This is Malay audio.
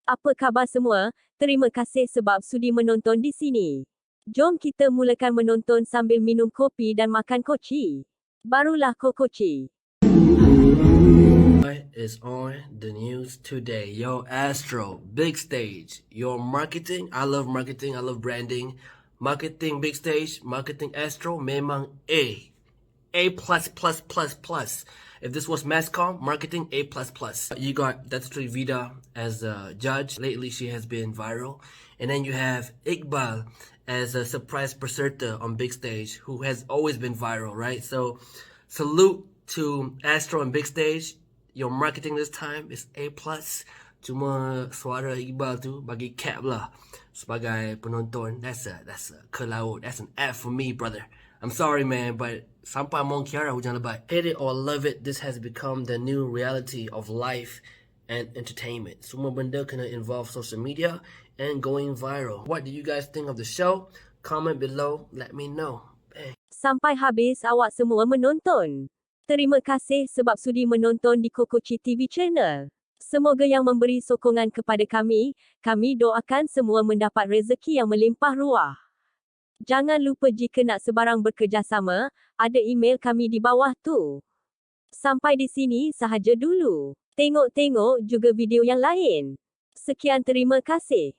Apa khabar semua? Terima kasih sebab sudi menonton di sini. Jom kita mulakan menonton sambil minum kopi dan makan koci. Barulah kokoci. What is on the news today? Yo, Astro, big stage. Your marketing, I love branding. Marketing big stage, marketing Astro, memang A. A plus plus plus plus. If this was masscom, marketing A plus plus. You got that's Vida as a judge. Lately she has been viral. And then you have Iqbal as a surprise Peserta on big stage, who has always been viral, right? So salute to Astro on big stage. Your marketing this time is A plus. Cuma suara Iqbal tu bagi cap lah sebagai penonton. That's a Kelaut. That's an F for me, brother. I'm sorry, man, but Sampai, Mont, Kiara, Hujan, Lebat. Hate it or love it, this has become the new reality of life and entertainment. Semua benda kena involve social media and going viral. What do you guys think of the show? Comment below, let me know. Bang. Sampai habis awak semua menonton. Terima kasih sebab sudi menonton di Kokoci TV Channel. Semoga yang memberi sokongan kepada kami doakan semua mendapat rezeki yang melimpah ruah. Jangan lupa jika nak sebarang bekerjasama, ada email kami di bawah tu. Sampai di sini sahaja dulu. Tengok-tengok juga video yang lain. Sekian, terima kasih.